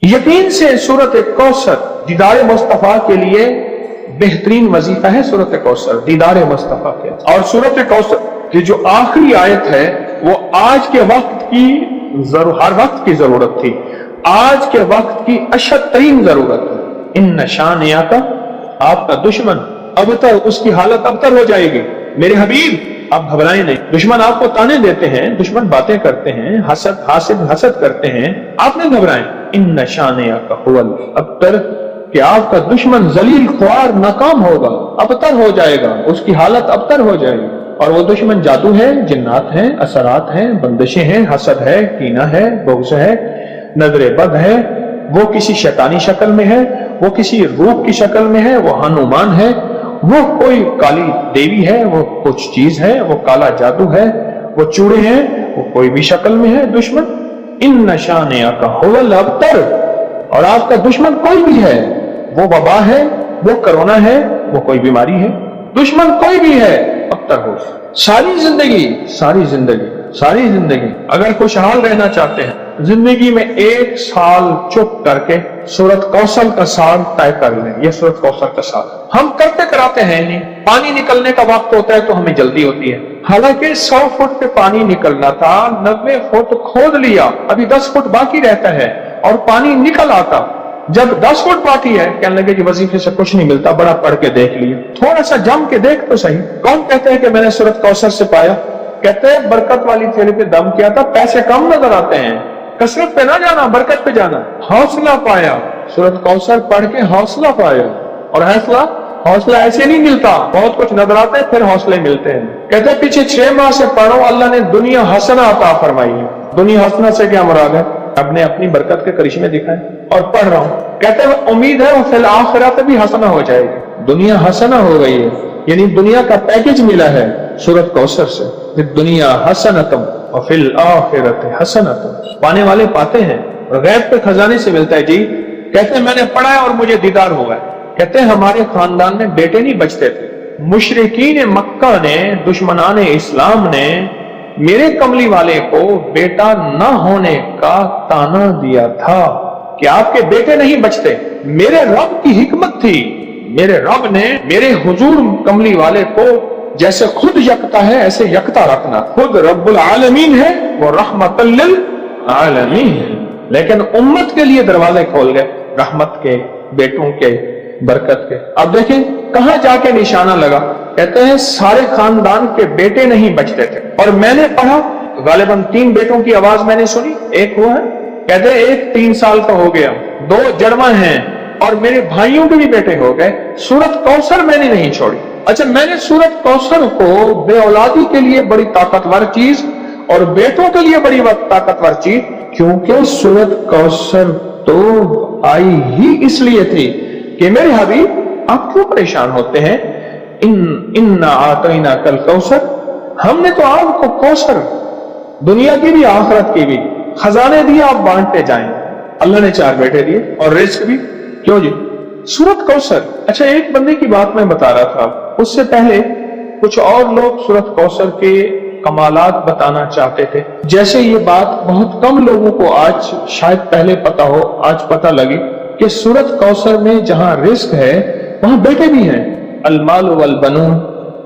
یقین سے सूरत कौसर दीदार मुस्तफा के लिए बेहतरीन वजीफा है। सूरत कौसर दीदार मुस्तफा के, और सूरत कौसर की जो आखिरी आयत है वो आज के वक्त की हर वक्त की जरूरत थी, आज के वक्त की अशद तरीन जरूरत है। इन शानियाका, आपका दुश्मन अबतर, उसकी हालत अबतर हो जाएगी। मेरे हबीब आप घबराएं नहीं। दुश्मन आपको ताने देते हैं, दुश्मन बातें करते हैं, हसद करते हैं, आप नहीं घबराएं। इन शानियाका हुवल अबतर, कि आपका दुश्मन जलील ख्वार नाकाम होगा, अबतर हो जाएगा, उसकी हालत अबतर हो जाएगी। और वो दुश्मन जादू है, जिन्नात है, असरात हैं, बंदिशें हैं, हसद है, कीना है, बुग़्ज़ है, नजर बद है, वो किसी शैतानी शक्ल में है, वो किसी रूह की शक्ल में है, वो हनुमान है, वो कोई काली देवी है, वो कुछ चीज है, वो काला जादू है, वो चूड़े हैं, वो कोई भी शक्ल में है दुश्मन। इन शानियाका हुवल अबतर, और आपका दुश्मन कोई भी है, वो वबा है, वो कोरोना है, वो कोई बीमारी है, दुश्मन कोई भी है, अबतर हो। सारी जिंदगी अगर खुशहाल रहना चाहते हैं, जिंदगी में एक साल चुप करके सूरत कौसर का साल तय कर लें। ये सूरत कौसर का साल हम करते कराते हैं नहीं। पानी निकलने का वक्त होता है तो हमें जल्दी होती है, हालांकि 100 फुट पे पानी निकलना था, 90 फुट खोद लिया, अभी 10 फुट बाकी रहता है और पानी निकल आता। जब 10 फुट बाकी है, कहने लगे कि वजीफे से कुछ नहीं मिलता, बड़ा पढ़ के देख लिए, थोड़ा सा जम के देख तो सही। कौन कहते हैं कि मैंने सूरत कौसर से पाया? कहते हैं बरकत वाली थैली पे दम किया था, पैसे कम नजर आते हैं, कसरत पे ना जाना, बरकत पे जाना। हौसला पाया, सूरत कौसर पढ़ के हौसला पाया। और हौसला ऐसे नहीं मिलता, बहुत कुछ नजर आता है फिर हौसले मिलते हैं। कहते हैं पीछे 6 माह से पढ़ो, अल्लाह ने दुनिया हसना अता फरमाई है। दुनिया हसना से क्या मुराद है? अपने अपनी बरकत के करिश्मे दिखाए और पढ़ रहा हूँ। कहते हैं उम्मीद है वो फिल आखिरत भी हसना हो जाएगी। दुनिया हसना हो गई है, यानी दुनिया का पैकेज मिला है सूरत कौसर से। दुनिया हसनतम और फिल आखिरत हसनतम, पाने वाले पाते हैं और गैब के खजाने से मिलता है जी। कहते हैं मैंने पढ़ा है और मुझे दीदार हुआ है। कहते हैं हमारे खानदान में बेटे नहीं बचते थे। मुशरिकीन मक्का ने, दुश्मनान इस्लाम ने मेरे कमली वाले को बेटा न होने का ताना दिया था कि आपके बेटे नहीं बचते। मेरे रब की हिकमत थी, मेरे रब ने मेरे हुजूर कमली वाले को जैसे खुद यकता है ऐसे यकता रखना। खुद रब्बुल आलमीन है, वो रहमतल लिल आलमीन है, लेकिन उम्मत के लिए दरवाजे खोल गए रहमत के, बेटों के, बरकत के। अब देखें कहां जाके निशाना लगा। कहते हैं सारे खानदान के बेटे नहीं बचते थे। और मैंने पढ़ा, गालिबन 3 बेटों की आवाज मैंने सुनी, एक हुआ है। कहते हैं एक 3 साल का हो गया, 2 जड़वा हैं और मेरे भाइयों के भी बेटे हो गए। सूरत कौसर मैंने नहीं छोड़ी। अच्छा, मैंने सूरत कौसर को बेऔलादी के लिए बड़ी ताकतवर चीज और बेटों के लिए बड़ी ताकतवर चीज, क्योंकि सूरत कौसर तो आई ही इसलिए थी कि मेरे हबीब आप क्यों परेशान होते हैं। इन्ना आतैना कल कौसर, हमने तो आपको कौसर दुनिया की भी आखिरत की भी खजाने दिए, आप बांटते जाएं। अल्लाह ने 4 बेटे दिए और रिस्क भी। क्यों जी? सूरत कौसर। अच्छा, एक बंदे की बात मैं बता रहा था, उससे पहले कुछ और लोग सूरत कौसर के कमालात बताना चाहते थे। जैसे ये बात बहुत कम लोगों को आज शायद पहले पता हो, आज पता लगी कि सूरत कौसर में जहां रिस्क है वहां बेटे भी हैं। अलमाल वल बनून,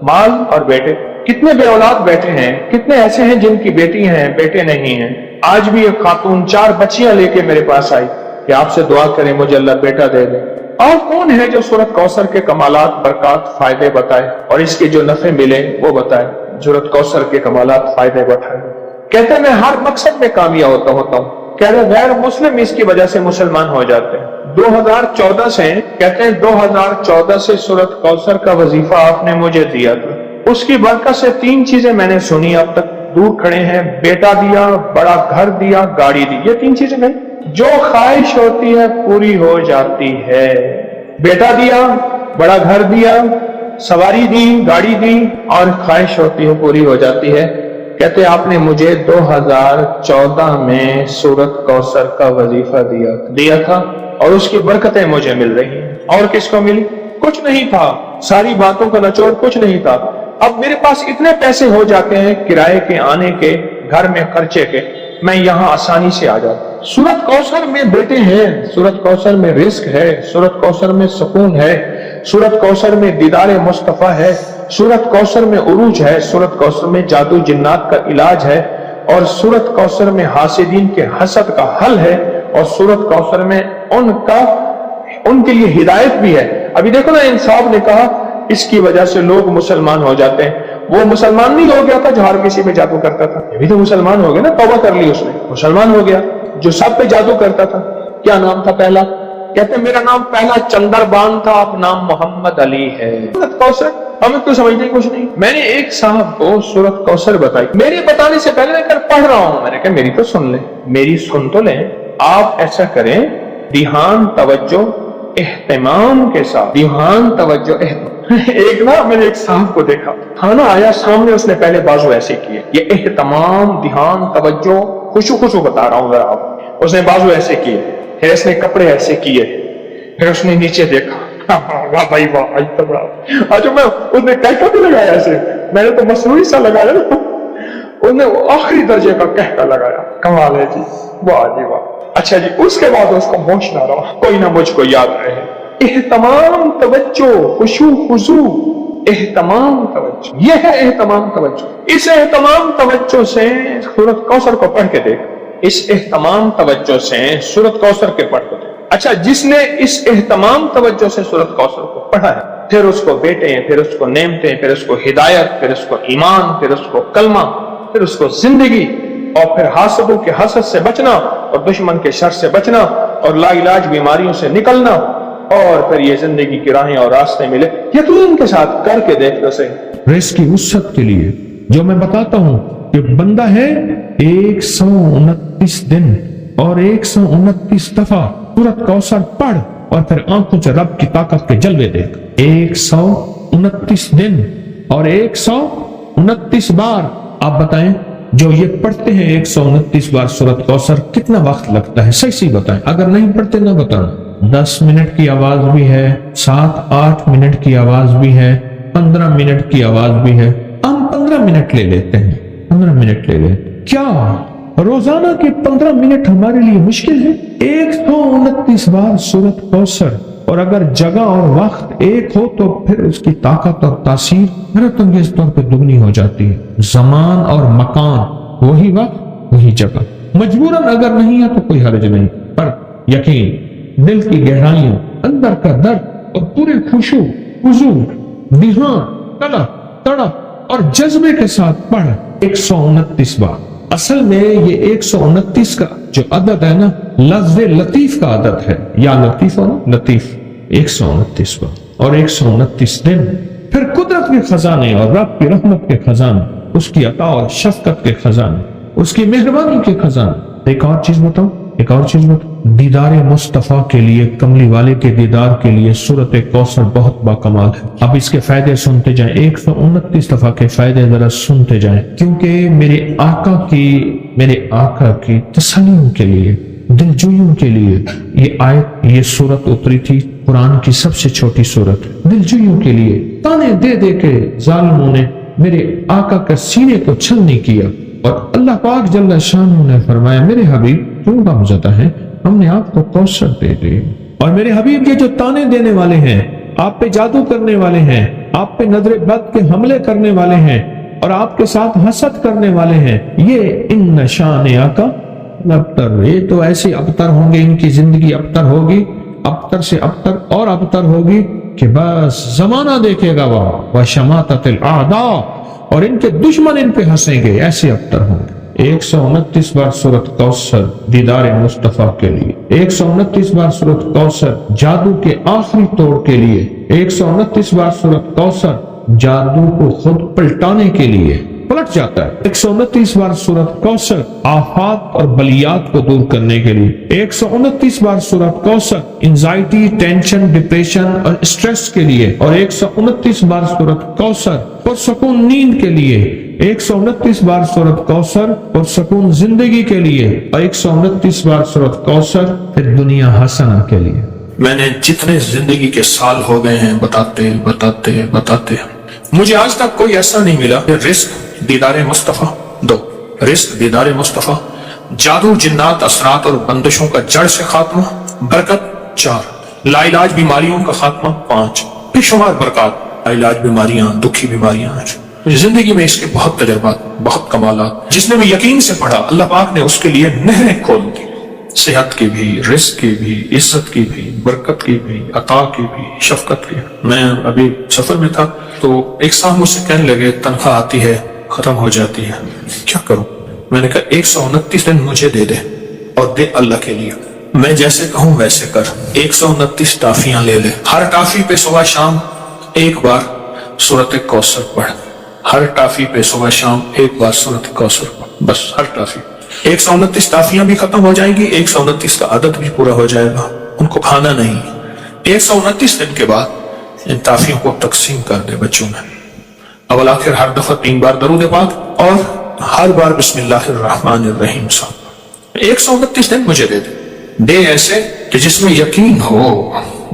माल और बेटे। कितने बेऔलाद बैठे हैं, कितने ऐसे हैं जिनकी बेटी हैं, बेटे नहीं हैं। आज भी एक खातून 4 बच्चियां लेके मेरे पास आई कि आपसे दुआ करें मुझे अल्लाह बेटा दे दे। और कौन है जो सूरत कौसर के कमालात, बरकत, फायदे बताए और इसके जो नफे मिले वो बताए। सूरत कौसर के कमालात, फायदे बताए। कहते मैं हर मकसद में कामयाब होता हूँ। कहते गैर मुस्लिम इसकी वजह से मुसलमान हो जाते हैं। 2014 से, कहते हैं 2014 से सूरत कौसर का वजीफा आपने मुझे दिया था, उसकी बरकत से 3 चीजें मैंने सुनी अब तक। दूर खड़े हैं, बेटा दिया, बड़ा घर दिया, गाड़ी दी। ये 3 चीजें नहीं, जो ख्वाहिश होती है पूरी हो जाती है। बेटा दिया, बड़ा घर दिया, सवारी दी, गाड़ी दी और ख्वाहिश होती है पूरी हो जाती है। कहते आपने मुझे 2014 में सूरत कौसर का वजीफा दिया था और उसकी बरकतें मुझे मिल रही हैं। और किसको मिली? कुछ नहीं था, सारी बातों का निचोड़ कुछ नहीं था। अब मेरे पास इतने पैसे हो जाते हैं किराए के, आने के, घर में खर्चे के, میں یہاں آسانی سے آ جاتا۔ سورت کوثر میں بیٹے ہیں، سورت کوثر میں رزق ہے، سورت کوثر میں سکون ہے، سورت کوثر میں دیدار مصطفیٰ ہے، سورت کوثر میں عروج ہے، سورت کوثر میں جادو جنات کا علاج ہے، اور سورت کوثر میں حاسدین کے حسد کا حل ہے، اور سورت کوثر میں ان کے لیے ہدایت بھی ہے۔ ابھی دیکھو نا، انصاف نے کہا اس کی وجہ سے لوگ مسلمان ہو جاتے ہیں۔ وہ مسلمان نہیں ہو گیا تھا جو ہر کسی پہ جادو کرتا تھا، یہ بھی تو مسلمان ہو گیا نا، توبہ کر لی اس نے، مسلمان ہو گیا۔ جو سب پہ جادو کرتا تھا، کیا نام تھا پہلا؟ کہتے میرا نام پہلا چندر بان تھا، اب نام محمد علی ہے۔ سورت کوثر ہمیں تو سمجھنے کچھ نہیں۔ میں نے ایک صاحب کو سورت کوثر بتائی، میرے بتانے سے پہلے میں پڑھ رہا ہوں، میں نے کہا میری تو سن لیں، میری سن تو لیں۔ آپ ایسا کریں، دھیان، توجہ، اہتمام کے ساتھ، دھیان، توجہ، اہتمام۔ ایک نا میں نے ایک صاحب کو دیکھا، کھانا آیا سامنے، اس نے پہلے بازو ایسے کیے، یہ اہتمام، دھیان، توجہ، خشوع بتا رہا ہوں ذرا آپ۔ اس نے بازو ایسے کیے، پھر اس نے کپڑے ایسے کیے، پھر اس نے نیچے دیکھا، واہ بھائی واہ، آج میں اس نے کہکا بھی لگایا ایسے، میں نے تو مصنوعی سا لگایا نا، اس نے آخری درجے کا کہکا لگایا۔ کمال ہے جی، واہ جی واہ۔ اچھا جی، اس کے بعد اس کو ہوش نہ رہا، کوئی نہ مجھ کو یاد رہے۔ اہتمام، توجہ، خشوع خضوع، اہتمام، توجہ، یہ ہے اہتمام، توجہ۔ اس اہتمام توجہ سے سورت کوثر کو پڑھ کے دیکھ، اس اہتمام توجہ سے سورت کوثر کے پڑھ کے دیکھ۔ اچھا، جس نے اس اہتمام توجہ سے سورت کوثر کو پڑھا ہے، پھر اس کو بیٹے ہیں، پھر اس کو نعمتیں، پھر اس کو ہدایت، پھر اس کو ایمان، پھر اس کو کلمہ، پھر اس کو زندگی، اور پھر حاسدوں کے حسد سے بچنا، اور دشمن کے شر سے بچنا، اور لا علاج بیماریوں سے نکلنا، اور پھر یہ زندگی کی راہیں اور راستے ملے۔ یقین کے ساتھ کر کے دیکھ لو صحیح۔ رزق کی وسعت کے لیے جو میں بتاتا ہوں کہ بندہ ہے 129 دن اور 129 دفعہ سورت کوثر پڑھ، اور پھر آنکھوں سے رب کی طاقت کے جلوے دیکھ۔ 129 دن اور 129 بار۔ آپ بتائیں، جو یہ پڑھتے ہیں 129 بار سورت کوثر، کتنا وقت لگتا ہے؟ صحیح بتائیں، اگر نہیں پڑھتے نہ بتانا۔ 10 منٹ کی آواز بھی ہے، 7-8 منٹ کی آواز بھی ہے، 15 منٹ کی آواز بھی ہے۔ ہم 15 منٹ لے لیتے ہیں، 15 منٹ لے لیں۔ کیا روزانہ کے 15 منٹ ہمارے لیے مشکل ہے؟ 129 بار سورت کوثر، اور اگر جگہ اور وقت ایک ہو تو پھر اس کی طاقت اور تاثیر حیرت انگیز طور پہ دگنی ہو جاتی ہے۔ زمان اور مکان، وہی وقت وہی جگہ۔ مجبوراً اگر نہیں ہے تو کوئی حرج نہیں، پر یقین، دل کی گہرائیوں، اندر کا درد اور پورے خشوع خضوع، دھیان، طلب، تڑپ اور جذبے کے ساتھ پڑھ 129 بار۔ اصل میں یہ 129 کا جو عدد ہے نا، لفظ لطیف کا عدد ہے، یا لطیف اور لطیف۔ 129 بار اور 129 دن۔ پھر قدرت کے خزانے اور رب کی رحمت کے خزانے، اس کی عطا اور شفقت کے خزانے، اس کی مہربانی کے خزانے۔ ایک اور چیز بتاؤں، دیدار مصطفیٰ کے لیے، کملی والے کے دیدار کے لیے سورت کوثر بہت باکمال ہے۔ اب اس کے فائدے سنتے جائیں، 129 دفعہ کے فائدے ذرا سنتے جائیں، کیونکہ میرے آقا کی تسلیوں کے لیے، دلجوئیوں کے لیے یہ آیت، یہ سورت اتری تھی۔ قرآن کی سب سے چھوٹی سورت، دلجوئیوں کے لیے۔ تانے دے دے کے ظالموں نے میرے آقا کا سینے کو چھلنی کیا، اور اللہ پاک جل شانہ نے فرمایا، میرے حبیب کیوں غم زدہ ہیں، ہم نے آپ کو کوثر دے دی۔ اور میرے حبیب، یہ جو تانے دینے والے ہیں، آپ پہ جادو کرنے والے ہیں، آپ پہ نظر بد کے حملے کرنے والے ہیں، اور آپ کے ساتھ حسد کرنے والے ہیں، یہ ان شانئہ کا ابتر، یہ تو ایسے ابتر ہوں گے، ان کی زندگی ابتر ہوگی، ابتر سے ابتر اور ابتر ہوگی، کہ بس زمانہ دیکھے گا وہ شماتت الاعداء، اور ان کے دشمن ان پہ ہنسیں گے، ایسے ابتر ہوں گے۔ 129 بار سورت کوثر دیدار مصطفیٰ کے لیے، 129 بار سورت کوثر جادو کے آخری توڑ کے لیے، 129 بار سورت کوثر جادو کو خود پلٹانے کے لیے، پلٹ جاتا ہے۔ 129 بار سورت کوثر آفات اور بلیات کو دور کرنے کے لیے، 129 بار سورت کوثر انزائٹی، ٹینشن، ڈپریشن اور اسٹریس کے لیے، اور 129 بار سورت کوثر پرسکون نیند کے لیے، 129 بار سورت کوثر پرسکون زندگی کے لیے، اور 129 بار سورت کوثر پھر دنیا حسنہ کے لیے۔ میں نے جتنے زندگی کے سال ہو گئے ہیں بتاتے مجھے آج تک کوئی ایسا نہیں ملا کہ رزق دیدار مصطفیٰ دو، رزق دیدار مصطفیٰ जादू जिन्नात असरात और बंदिशों का जड़ से खात्मा, बरकत 4, लाइलाज बीमारियों का खात्मा 5, बेशुमार बरकत, लाइलाज बीमारियां, दुखी बीमारियां हैं। जिंदगी में इसके बहुत तजर्बात, बहुत कमालात। जिसने भी यकीन से पढ़ा, अल्लाह पाक ने उसके लिए नहरें खोल दी, सेहत की भी, रिस्क की भी, इज्जत की भी, बरकत की भी, अता की भी, शफकत की। मैं अभी सफर में था तो एक साहब मुझसे कहने लगे तनख्वाह आती है खत्म हो जाती है, क्या करूं? मैंने कहा 129 दिन मुझे दे दे और दे अल्लाह के लिए, मैं जैसे कहूं वैसे कर। 129 टाफियां ले ले, हर टाफी पे सुबह शाम एक बार सूरत कौसर पढ़, हर टाफी पे सुबह शाम एक बार सूरत कौसर पढ़, बस हर टाफी। 129 टाफियां भी खत्म हो जाएंगी, 129 का आदत भी पूरा हो जाएगा, उनको खाना नहीं। 129 दिन के बाद इन टाफियों को तकसीम कर दे बच्चों में, अवल आखिर हर दफा 3 बार दरूद पाक और हर बार बिस्मिल्लाहिर्रहमानिर्रहीम साहब। 129 दिन मुझे दे ऐसे कि जिसमें यकीन हो,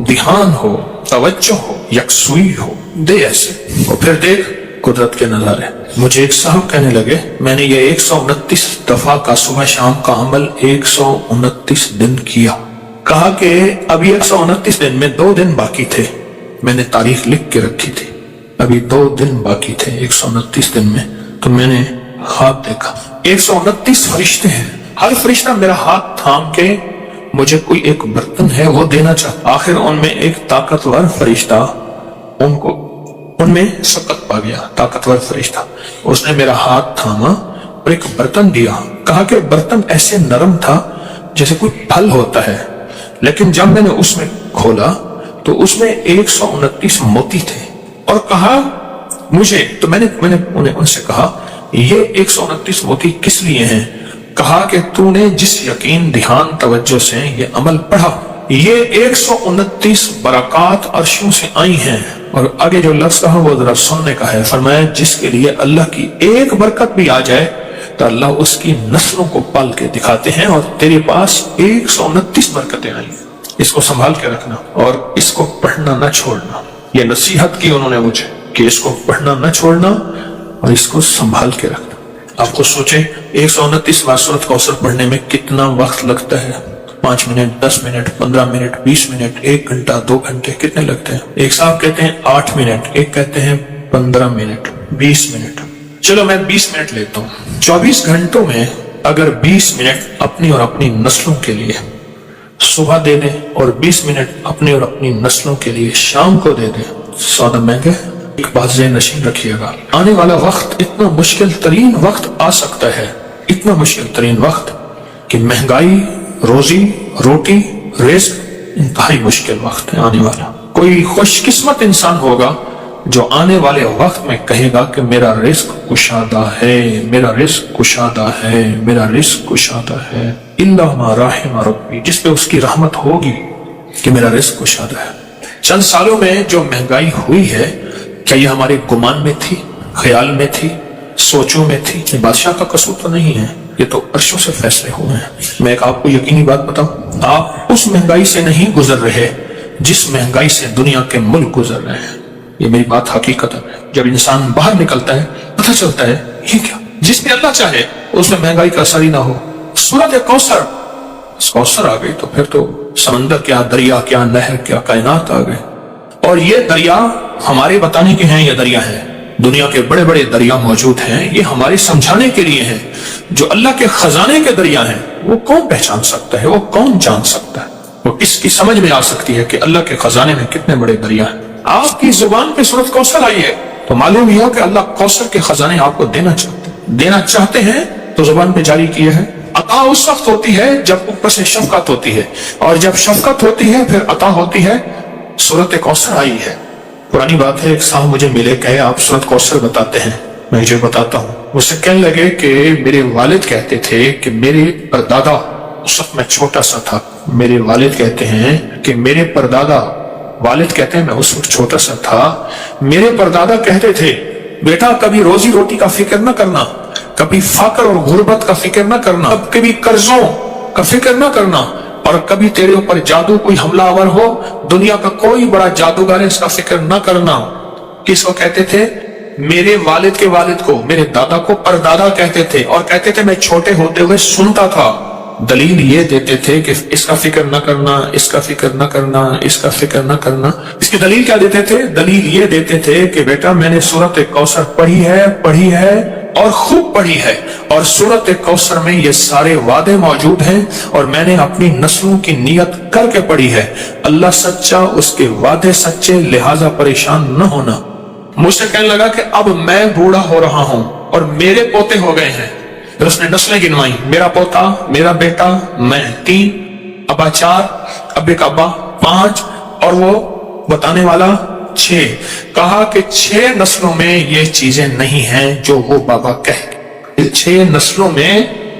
ध्यान हो, तवज्जो हो, यकसुई हो, दे ऐसे। और फिर देख कुदरत के नजारे। मुझे एक साहब कहने लगे मैंने ये 129 दफा का सुबह शाम का अमल 129 दिन किया। कहा कि अभी 129 दिन में 2 दिन बाकी थे, मैंने तारीख लिख के रखी थी, अभी 2 दिन बाकी थे 129 दिन में। तो मैंने ख्वाब देखा 129 फरिश्ते हैं, हर फरिश्ता मेरा हाथ थाम के मुझे कोई एक बर्तन है वो देना चाहता। आखिर उनमें एक ताकतवर फरिश्ता उनमें सकत पा गया, ताकतवर फरिश्ता, उसने मेरा हाथ थामा और एक बर्तन दिया। कहा कि बर्तन ऐसे नरम था जैसे कोई फल होता है, लेकिन जब मैंने उसमें खोला तो उसमें 129 मोती थे। और कहा मुझे, तो मैंने उन्हें उनसे कहा ये 129 मोती किस लिए हैं? कहा कि तूने जिस यकीन, ध्यान, तवज्जो से ये अमल पढ़ा, ये 129 बरकत अर्शों से आई हैं। और आगे जो लफ्ज कहा वो जरा सुनने का है। फरमाया जिसके लिए अल्लाह की एक बरकत भी आ जाए तो अल्लाह उसकी नस्लों को पाल के दिखाते हैं, और तेरे पास 129 बरकतें आई, इसको संभाल के रखना और इसको पढ़ना न छोड़ना। ये नसीहत की उन्होंने मुझे कि इसको पढ़ना न छोड़ना और इसको संभाल के रखना। आपको सोचे 129 बार सूरत कौसर पढ़ने में कितना वक्त लगता है? 5 मिनट, 10 मिनट, 15 मिनट, 20 मिनट, 1 घंटा, 2 घंटे, कितने लगते हैं? एक साहब कहते हैं 8 मिनट, एक कहते हैं 15 मिनट, 20 मिनट। चलो मैं 20 मिनट लेता हूँ। 24 घंटों में अगर 20 मिनट अपनी और अपनी नस्लों के लिए सुबह दे दें और 20 मिनट अपनी और अपनी नस्लों के लिए शाम को दे दें, सौदा महंगे। एक बात ज़हन नशीन रखिएगा, आने वाला वक्त इतना मुश्किल तरीन वक्त आ सकता है, इतना मुश्किल तरीन वक्त कि महंगाई, रोजी रोटी, रिस्क, इंतहाई मुश्किल वक्त है आने वाला। कोई खुशकिस्मत इंसान होगा जो आने वाले वक्त में कहेगा कि मेरा रिस्क कुशादा है, मेरा रिस्क कुशादा है, मेरा रिस्क कुशादा है। इल्ला मा राहिम रब्बी, जिस पे उसकी रहमत होगी कि मेरा रिस्क कुशादा है। चंद सालों में जो महंगाई हुई है, क्या ये हमारे गुमान में थी, ख्याल में थी, सोचों में थी? ये बादशाह का कसूर तो नहीं है, ये तो अर्शों से फैसले हुए हैं। मैं एक आपको यकीनी बात बताऊं, आप उस महंगाई से नहीं गुजर रहे जिस महंगाई से दुनिया के मुल्क गुजर रहे हैं। ये मेरी बात हकीकत है। जब इंसान बाहर निकलता है पता चलता है ये क्या, जिसमें अल्लाह चाहे उसमें महंगाई का असर ही ना हो। सूरत कौसर आ गई तो फिर तो समंदर क्या, दरिया क्या, नहर क्या, कायनात आ गए। और ये दरिया हमारे बताने के हैं, ये दरिया है, दुनिया के बड़े बड़े दरिया मौजूद हैं, ये हमारे समझाने के लिए हैं। जो अल्लाह के खजाने के दरिया हैं वो कौन पहचान सकता है, वो कौन जान सकता है, वो किसकी समझ में आ सकती है कि अल्लाह के खजाने में कितने बड़े दरिया हैं। आपकी जुबान पे सूरत कौसर आई है तो मालूम हुआ कि अल्लाह कौसर के खजाने आपको देना चाहते हैं तो जुबान पे जारी किए हैं। अता उस वक्त होती है जब ऊपर से शफकत होती है, और जब शफकत होती है फिर अता होती है। सूरत कौसर आई है। पुरानी बात है, एक साहब मुझे मिले, कहे आप सूरत कौसर बताते हैं। मैं जो बताता हूँ, मुझसे कहने लगे कि मेरे वालिद कहते थे कि मेरे परदादा, उस वक्त मैं छोटा सा था, मेरे वालिद कहते हैं कि मेरे परदादा, वालिद कहते हैं मैं उस वक्त छोटा सा था, मेरे परदादा कहते थे बेटा कभी रोजी रोटी का फिक्र न करना, कभी फाकर और गुर्बत का फिक्र न करना, कभी कर्जों का फिक्र न करना, और कभी तेरे ऊपर जादू कोई हमलावर हो, दुनिया का कोई बड़ा जादूगर है, इसका फिक्र न करना। किसको कहते थे? میرے والد کے والد کو، میرے دادا کو پردادا کہتے تھے، اور کہتے تھے میں چھوٹے ہوتے ہوئے سنتا تھا۔ دلیل یہ دیتے تھے کہ اس کا فکر نہ کرنا، اس کا فکر نہ کرنا، اس کا فکر نہ کرنا۔ اس کی دلیل کیا دیتے تھے؟ دلیل یہ دیتے تھے کہ بیٹا میں نے سورۃ کوثر پڑھی ہے اور خوب پڑھی ہے، اور سورۃ کوثر میں یہ سارے وعدے موجود ہیں، اور میں نے اپنی نسلوں کی نیت کر کے پڑھی ہے۔ اللہ سچا، اس کے وعدے سچے، لہذا پریشان نہ ہونا۔ مجھ سے کہنے لگا کہ اب میں بوڑھا ہو رہا ہوں اور میرے پوتے ہو گئے ہیں۔ پھر اس نے نسلیں گنوائی، میرا پوتا، میرا بیٹا، میں 3، ابا 4، ابے کا ابا 5، اور وہ بتانے والا 6۔ کہا کہ 6 نسلوں میں یہ چیزیں نہیں ہیں جو وہ بابا کہے، 6 نسلوں میں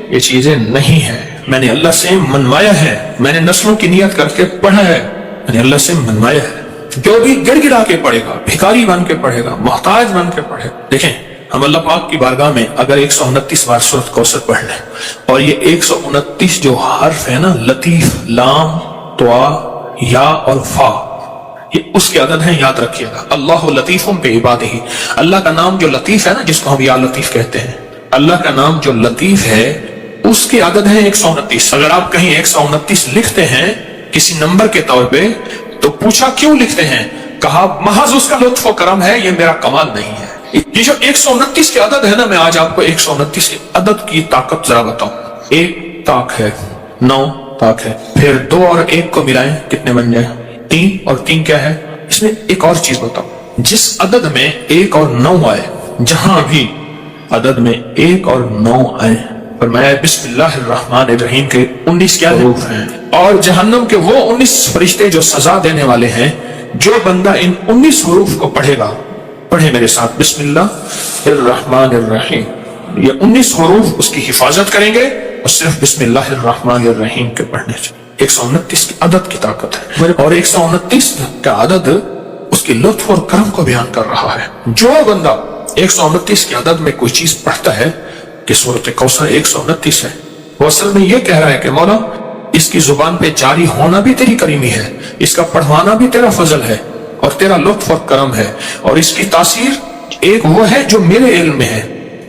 یہ چیزیں نہیں ہیں۔ میں نے اللہ سے منوایا ہے، میں نے نسلوں کی نیت کر کے پڑھا ہے، میں نے اللہ سے منوایا ہے۔ جو بھی گڑ گڑا کے پڑھے گا، بھکاری بن کے پڑھے گا، محتاج بن کے پڑھے گا۔ دیکھیں ہم اللہ پاک کی بارگاہ میں اگر 129 بار سورۃ کوثر پڑھ لیں، اور یہ 129 جو حرف ہے نا، لطیف، لام، طا، یا اور فا، یہ اس کے عدد ہیں، یاد رکھیے گا۔ اللہ لطیف بعبادہ، اللہ کا نام جو لطیف ہے نا، جس کو ہم یا لطیف کہتے ہیں، اللہ کا نام جو لطیف ہے اس کے عدد ہیں 129۔ اگر آپ کہیں 129 لکھتے ہیں کسی نمبر کے طور پہ تو پوچھا کیوں لکھتے ہیں؟ کہا محض اس کا لطف و کرم ہے، یہ میرا کمال نہیں ہے۔ یہ جو 129 کے عدد ہے نا، میں آج آپ کو 129 کے عدد کی طاقت ذرا بتاؤں۔ 1 طاق ہے، 9 طاق ہے، پھر 2 اور 1 کو ملائیں کتنے بن جائیں؟ 3، اور 3 کیا ہے؟ اس میں ایک اور چیز بتاؤں، جس عدد میں 1 اور 9 آئے، جہاں بھی عدد میں 1 اور 9 آئے، فرمایا بسم اللہ الرحمن الرحیم کے 19 کیا حروف ہیں، اور جہنم کے وہ 19 فرشتے جو سزا دینے والے ہیں۔ جو بندہ ان 19 حروف کو پڑھے گا، پڑھے میرے ساتھ، بسم اللہ الرحمن الرحیم، یہ 19 حروف اس کی حفاظت کریں گے، اور صرف بسم اللہ الرحمن الرحیم کے پڑھنے سے 129 کی عدد کی طاقت ہے، اور 129 کا عدد اس کی لطف اور کرم کو بیان کر رہا ہے۔ جو بندہ 129 کی عدد میں کوئی چیز پڑھتا ہے کہ سورۃ کوثر 129 ہے، وہ اصل میں یہ کہہ رہا ہے کہ مولا اس کی زبان پہ جاری ہونا بھی تیری کریمی ہے، اس کا پڑھوانا بھی تیرا فضل ہے اور تیرا لطف اور کرم ہے، اور اس کی تاثیر ایک وہ ہے جو میرے علم میں ہے،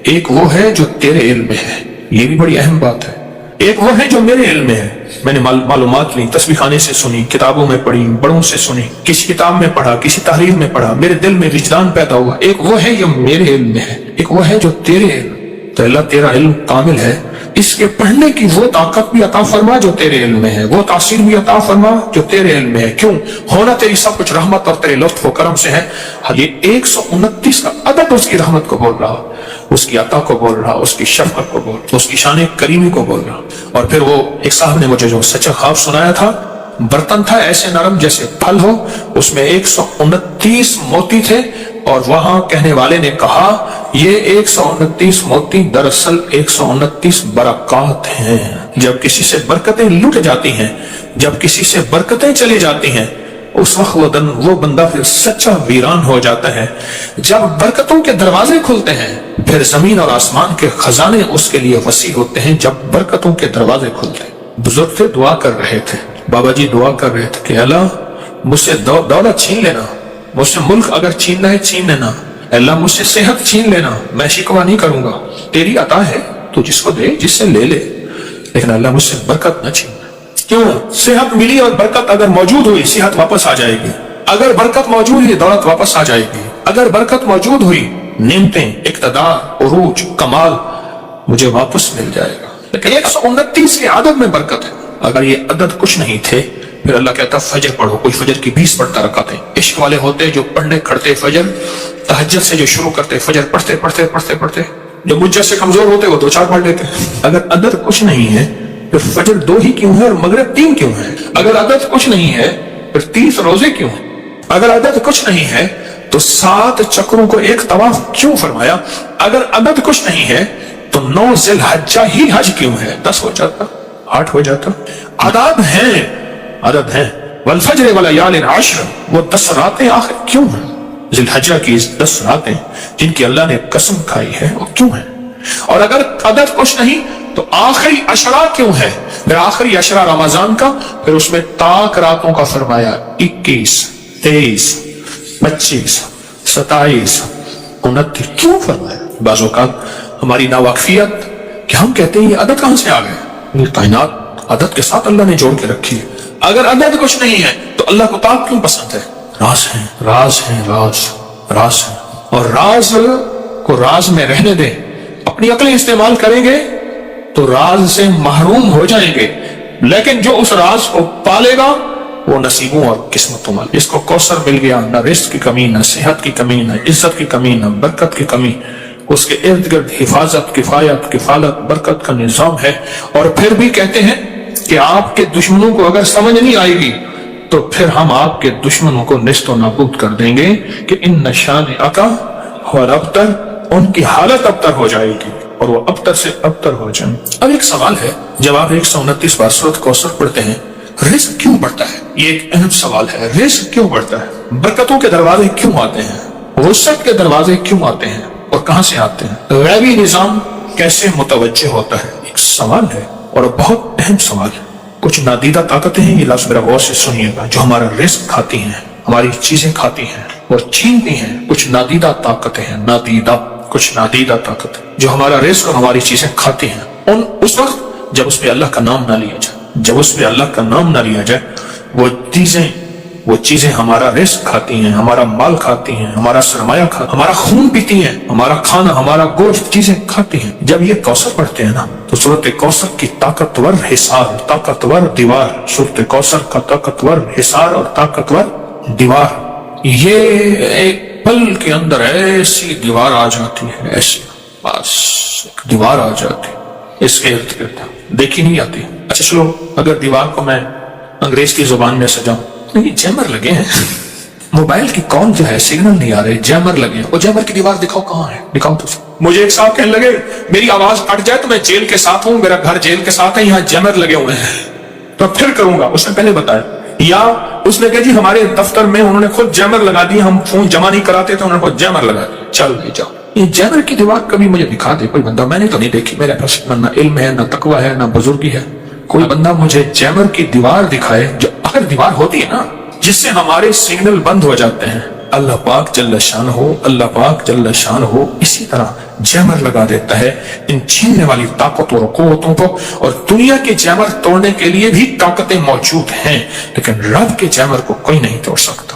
ایک وہ ہے جو تیرے علم میں ہے۔ یہ بھی بڑی اہم بات ہے، ایک وہ ہے جو میرے علم میں ہے، میں نے معلومات لی، تسبیح خانے سے سنی، کتابوں میں پڑھی، بڑوں سے سنی، کسی کتاب میں پڑھا، کسی تحریر میں پڑھا، میرے دل میں وجدان پیدا ہوا، ایک وہ ہے جو میرے علم میں ہے، ایک وہ ہے جو تیرے علم۔ تو اللہ تیرا علم کامل ہے، اس کے پڑھنے کی وہ طاقت بھی عطا فرما جو تیرے علم میں ہے، وہ تاثیر بھی عطا فرما جو تیرے علم میں ہے۔ کیوں؟ ہونا تیری سب کچھ رحمت اور تیرے لطف و کرم سے ہے۔ یہ 129 کا عدد اس کی رحمت کو بول رہا، اس کی عطا کو بول رہا، اس کی شفقت کو بول رہا، اس کی شان کریمی کو بول رہا۔ اور پھر وہ ایک صاحب نے مجھے جو سچا خواب سنایا تھا، برتن تھا ایسے نرم جیسے پھل ہو، اس میں 129 موتی تھے، اور وہاں کہنے والے نے کہا یہ 129 موتی دراصل 129 برکات ہیں۔ جب کسی سے برکتیں لوٹ جاتی ہیں، جب کسی سے برکتیں چلی جاتی ہیں، اس وقت وہ بندہ پھر سچا ویران ہو جاتا ہے۔ جب برکتوں کے دروازے کھلتے ہیں، پھر زمین اور آسمان کے خزانے اس کے لیے وسیع ہوتے ہیں۔ جب برکتوں کے دروازے کھلتے ہیں، بزرگ تھے دعا کر رہے تھے، بابا جی دعا کر رہے تھے کہ اللہ مجھ سے دولت چھین لینا، مجھ سے ملک اگر چھیننا ہے چھین لینا، اللہ مجھ سے صحت چھین لینا، میں شکوہ نہیں کروں گا، تیری عطا ہے، تو جس کو دے، جس سے لے لے، لیکن اللہ مجھ سے برکت نہ چھیننا۔ کیوں؟ صحت ملی اور برکت اگر موجود ہوئی، صحت واپس آ جائے گی، اگر برکت موجود ہوئی دولت واپس آ جائے گی، اگر برکت موجود ہوئی نعمتیں، اقتدار، عروج، کمال مجھے واپس مل جائے گا۔ لیکن 129 کے عدد میں برکت ہے۔ اگر یہ عدد کچھ نہیں تھے، پھر اللہ کہتا فجر پڑھو، کوئی فجر کی 20 پڑھتا رکعتیں۔ عشق والے ہوتے جو پڑھنے کھڑتے فجر، تہجد سے جو شروع کرتے فجر پڑھتے پڑھتے پڑھتے پڑھتے، جو مجھ جیسے کمزور ہوتے وہ 2-4 پڑھ لیتے۔ اگر عدد کچھ نہیں ہے پھر فجر 2 ہی کیوں ہے اور مغرب 3 کیوں ہے؟ اگر عدد کچھ نہیں ہے پھر 30 روزے کیوں ہیں؟ اگر عدد کچھ نہیں ہے تو 7 چکروں کو ایک طواف کیوں فرمایا؟ اگر عدد کچھ نہیں ہے تو 9 ذی الحجہ ہی حج کیوں ہے؟ 10 ہو جاتا، 8 ہو جاتا۔ عدد ہیں، عدد ہیں، والفجر ولیال عشر، وہ 10 راتیں آخر کیوں ہیں؟ ذی الحجہ کی 10 راتیں جن کی اللہ نے قسم کھائی ہے وہ کیوں ہیں؟ اور اگر عدد کچھ نہیں تو آخری عشرہ کیوں ہے؟ پھر آخری عشرہ رمضان کا، پھر اس میں طاق راتوں کا فرمایا، 21، 23، 25، 27، 29 क्यों फरमाया? बाज़ औक़ात हमारी नावाकफियत कि हम कहते हैं ये अदद कहां से आ गए? ये कायनात अदद के साथ अल्लाह ने जोड़ के रखी है। अगर अदद कुछ नहीं है तो अल्लाह को ताक क्यों पसंद है? राज है, राज है, राज राज है। और राज को राज में रहने दें। अपनी अक्लें इस्तेमाल करेंगे तो राज से महरूम हो जाएंगे, लेकिन जो उस राज को पालेगा वो नसीबों और किस्मतों वाला। इसको कौसर मिल गया, न रिस्क की कमी, न सेहत की कमी, न इज्जत की कमी, न बरकत की कमी। उसके इर्द गिर्द हिफाजत, किफायत, किफालत, बरकत का निजाम है। और फिर भी कहते हैं कि आपके दुश्मनों को अगर समझ नहीं आएगी तो फिर हम आपके दुश्मनों को निस्तो नाबूद कर देंगे कि इन नशान अका और अबतर, उनकी हालत अबतर हो जाएगी और वो अबतर से अबतर हो जाए। अब एक सवाल है, जब आप 129 बार सूरत कौसर पढ़ते हैं, रिस्क क्यों बढ़ता है? ये एक अहम सवाल है। रिस्क क्यों बढ़ता है? बरकतों के दरवाजे क्यों आते हैं? वुसअत के दरवाजे क्यों आते हैं और कहां से आते हैं? गैबी निजाम कैसे मुतवज्जे होता है? एक सवाल है और बहुत अहम सवाल है। कुछ नादीदा ताकतें हैं, ये लफ्ज़ मेरा गौर से सुनिएगा, जो हमारा रिस्क खाती हैं, हमारी चीजें खाती हैं और छीनती हैं। कुछ नादीदा ताकतें हैं, नादीदा, कुछ नादीदा ताकतें जो हमारा रिस्क और हमारी चीजें खाती हैं। उस वक्त जब उस पर अल्लाह का नाम ना लिया जाए, जब उस पर अल्लाह का नाम ना लिया जाए, वो चीजें हमारा रिस्क खाती हैं, हमारा माल खाती हैं, हमारा सरमाया खाती, हमारा खून पीती हैं, हमारा खाना, हमारा गोश्त, चीजें खाती हैं। जब ये कौसर पढ़ते हैं ना, तो सूरत कौसर की ताकतवर हिसार, ताकतवर दीवार, सूरत कौसर का ताकतवर हिसार और ताकतवर दीवार, ये एक पल के अंदर ऐसी दीवार आ जाती है, ऐसी बस एक दीवार आ जाती है, इसके इर्द गिर्द देखी नहीं आती। अच्छा चलो, अगर दीवार को मैं अंग्रेज की जुबान में सजाऊं, ये जैमर लगे हैं, मोबाइल की कॉल जो है सिग्नल नहीं आ रहे, जैमर लगे हैं। वो जैमर की दीवार दिखाओ कहां है, दिखाओ तो। मुझे एक साहब कहने लगे मेरी आवाज कट जाए तो मैं जेल के साथ हूं, मेरा घर जेल के साथ है, यहाँ जैमर लगे हुए हैं, तो फिर करूंगा। उसने पहले बताया। या उसने कहा जी हमारे दफ्तर में उन्होंने खुद जैमर लगा दिए, हम फोन जमा नहीं कराते तो उन्होंने खुद जैमर लगा दिया। चल भाई जाओ, ये जैमर की दीवार कभी मुझे दिखा दे कोई बंदा, मैंने तो नहीं देखी। मेरे पास ना इल्म है, ना तकवा है, ना बुजुर्गी है। कोई बंदा मुझे जैमर की दीवार दिखाए, जो अगर दीवार होती है ना जिससे हमारे सिग्नल बंद हो जाते हैं, अल्लाह पाक जल्ल शान हो, अल्लाह पाक जल्ल शान हो इसी तरह जैमर लगा देता है इन छीनने वाली ताकतों और कुव्वतों को। और दुनिया के जैमर तोड़ने के लिए भी ताकतें मौजूद हैं, लेकिन रब के जैमर को कोई नहीं तोड़ सकता।